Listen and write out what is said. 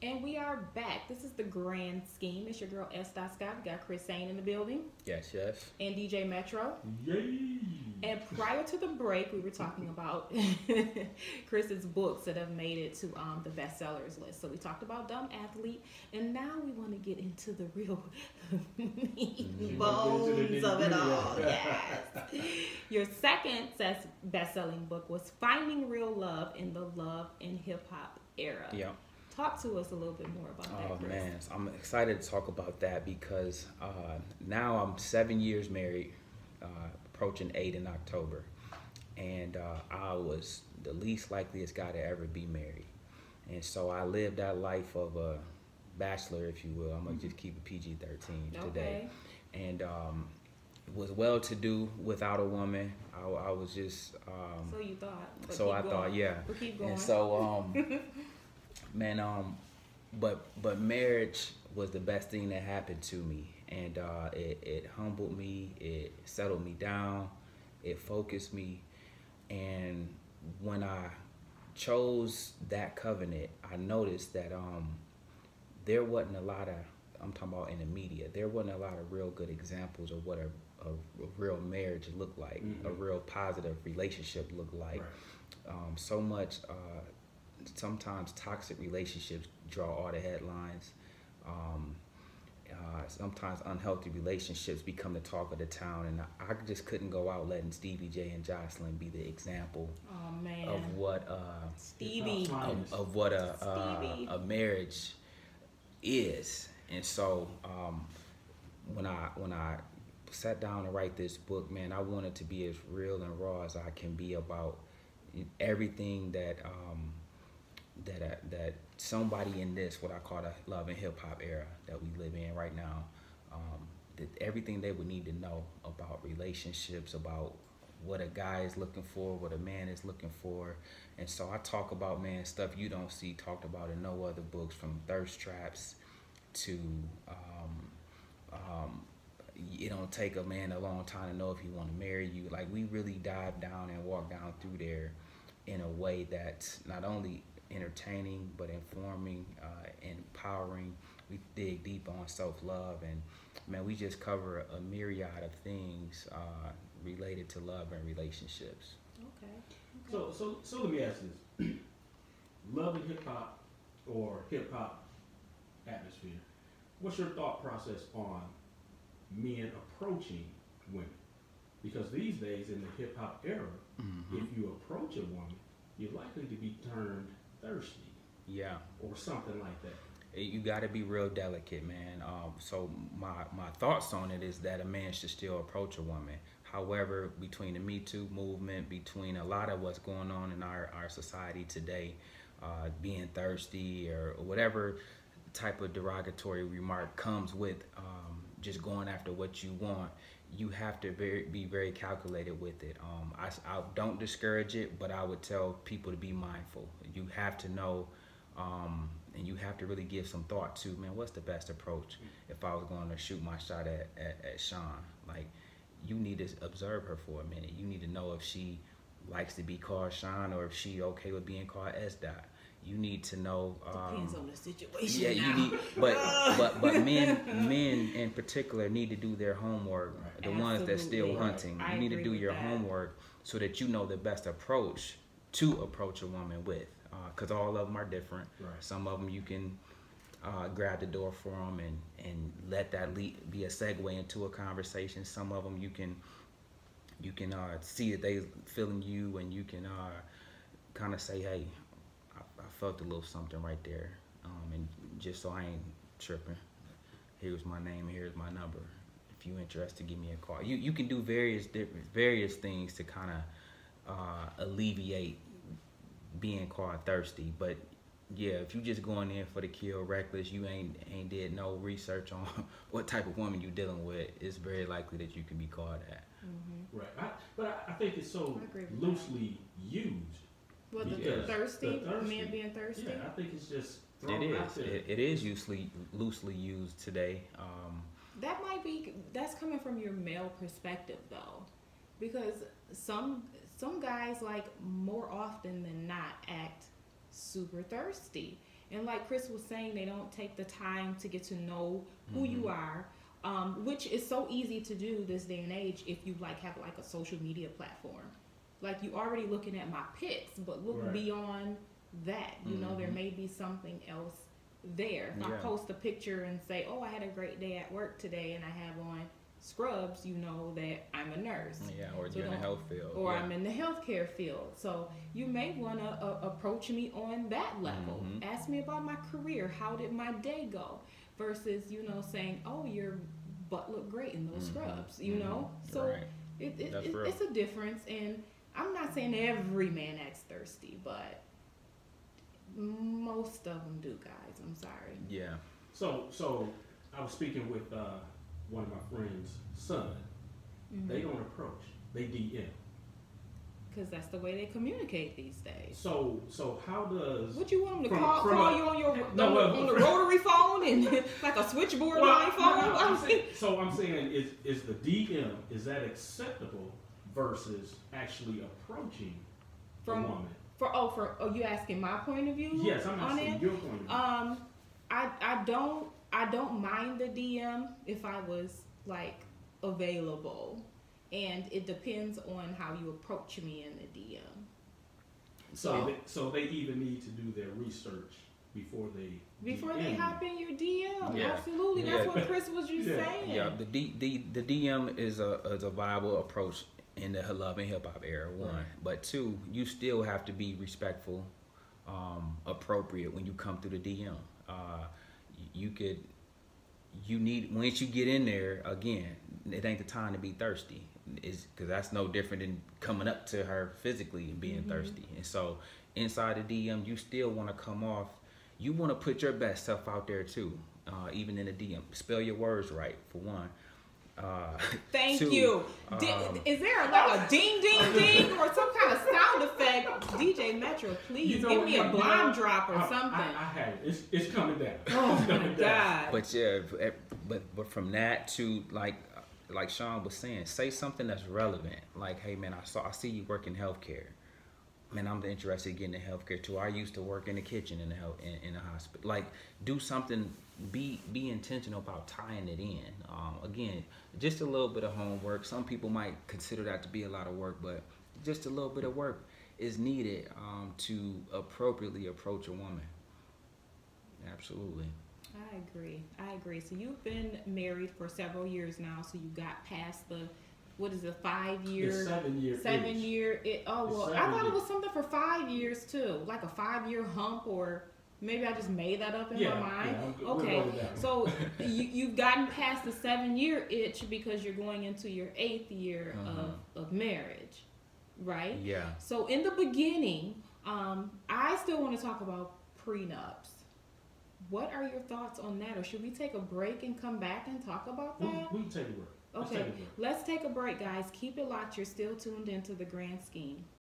And we are back. This is the Grand Scheme. It's your girl S. Scott. We got Chris Sain in the building. Yes, yes. And DJ Metro. Yay! And prior to the break, we were talking about Chris's books that have made it to the bestsellers list. So we talked about Dumb Athlete, and now we want to get into the real meat and bones of it all. Yes. Your second best-selling book was Finding Real Love in the Love and Hip Hop Era. Yeah. Talk to us a little bit more about that, Chris. Man, so I'm excited to talk about that because now I'm 7 years married, approaching 8 in October, and I was the least likeliest guy to ever be married, and so I lived that life of a bachelor, if you will. I'm gonna just keep it PG-13 today, and was well-to-do without a woman. I was just. So you thought. So I thought, yeah. But keep going. And so, man, but marriage was the best thing that happened to me, and it humbled me, it settled me down, it focused me, and when I chose that covenant, I noticed that there wasn't a lot of, I'm talking about in the media, there wasn't a lot of real good examples of what a real marriage looked like, a real positive relationship looked like. Right. So much. Sometimes toxic relationships draw all the headlines. Sometimes unhealthy relationships become the talk of the town, and I just couldn't go out letting Stevie J and Jocelyn be the example of what Stevie of what a marriage is. And so when I sat down to write this book, man, I wanted to be as real and raw as I can be about everything that that somebody in this, what I call the love and hip hop era that we live in right now, that everything they would need to know about relationships, about what a guy is looking for, what a man is looking for. And so I talk about, man, stuff you don't see talked about in no other books, from thirst traps to it don't take a man a long time to know if he want to marry you. Like, we really dive down and walk down through there in a way that's not only entertaining but informing, empowering. We dig deep on self-love, and man, we just cover a myriad of things related to love and relationships. Okay. So let me ask this: love and hip hop, or hip hop atmosphere. What's your thought process on men approaching women? Because these days in the hip hop era, if you approach a woman, you're likely to be termed thirsty. Yeah. Or something like that. You got to be real delicate, man. So my thoughts on it is that a man should still approach a woman. However, between the Me Too movement, between a lot of what's going on in our society today, being thirsty or whatever type of derogatory remark comes with just going after what you want, you have to be very calculated with it. I don't discourage it, but I would tell people to be mindful. You have to know, and you have to really give some thought to, man, what's the best approach if I was going to shoot my shot at Sean? Like, you need to observe her for a minute. You need to know if she likes to be called Sean or if she okay with being called S. Dot. You need to know. Depends on the situation. Yeah, now. you need, but men in particular need to do their homework. Right. The ones that still hunting, you need to do your homework so that you know the best approach to approach a woman with. Because all of them are different. Right. Some of them you can grab the door for them and let that be a segue into a conversation. Some of them you can see that they feeling you, and you can kind of say, hey, I felt a little something right there, and just so I ain't tripping, here's my name, here's my number. If you're interested, give me a call. You can do various things to kind of alleviate being called thirsty. But yeah, if you just going in for the kill, reckless, you ain't did no research on what type of woman you dealing with, it's very likely that you can be called that. Right. But I think it's so loosely used. Well, the thirsty, men being thirsty? Yeah, I think it's just thrown out there. It is loosely used today. That's coming from your male perspective, though, because some guys, like, more often than not, act super thirsty, And like Chris was saying, they don't take the time to get to know who you are, which is so easy to do this day and age if you like have like a social media platform. Like you already looking at my pics, but look beyond that. You know, there may be something else there. If I post a picture and say, oh, I had a great day at work today and I have on scrubs, you know that I'm a nurse. Or you're in the health field. Or I'm in the healthcare field. So you may want to approach me on that level. Ask me about my career. How did my day go? Versus, you know, saying, oh, your butt looked great in those scrubs, you know? So it's a difference. And I'm not saying every man acts thirsty, but most of them do, guys. I'm sorry. Yeah. So I was speaking with one of my friends' son. They don't approach. They DM. Because that's the way they communicate these days. So how does... What you want them to call you on your on the rotary phone and like a switchboard line phone? I'm saying, is the DM, is that acceptable versus actually approaching the woman? For you asking my point of view? Yes, I'm asking your point of view. I don't mind the DM if I was like available, and it depends on how you approach me in the DM. So they even need to do their research before they hop in your DM. Yeah. Absolutely, that's what Chris was just saying. Yeah, the DM is a viable approach in the love and hip hop era. One, but two, you still have to be respectful, appropriate when you come through the DM. Once you get in there, again, it ain't the time to be thirsty. It's because that's no different than coming up to her physically and being thirsty. And so inside the DM, you still want to come off. You want to put your best stuff out there too, even in the DM. Spell your words right, for one. Thank you. Is there like a ding ding ding or some kind of sound effect? DJ Metro, please give me a blind drop or something. I have it. It's coming down. Oh my God. But but from that to like Sean was saying, say something that's relevant. Like, hey man, I see you work in healthcare. Man, I'm interested in getting in healthcare too. I used to work in the kitchen in the hospital. Like, do something. Be intentional about tying it in. Again, just a little bit of homework. Some people might consider that to be a lot of work, but just a little bit of work is needed to appropriately approach a woman. Absolutely. I agree. So you've been married for several years now. So you got past the, what is it, 5 year? It's 7 year. 7 year. I thought it was something for 5 years too, like a 5 year hump, or maybe I just made that up in my mind. Yeah, okay, so you've gotten past the 7 year itch because you're going into your 8th year of marriage, right? Yeah. So in the beginning, I still want to talk about prenups. What are your thoughts on that? Or should we take a break and come back and talk about that? We can take a break. Okay, let's take a break, guys. Keep it locked. You're still tuned into The Grand Scheme.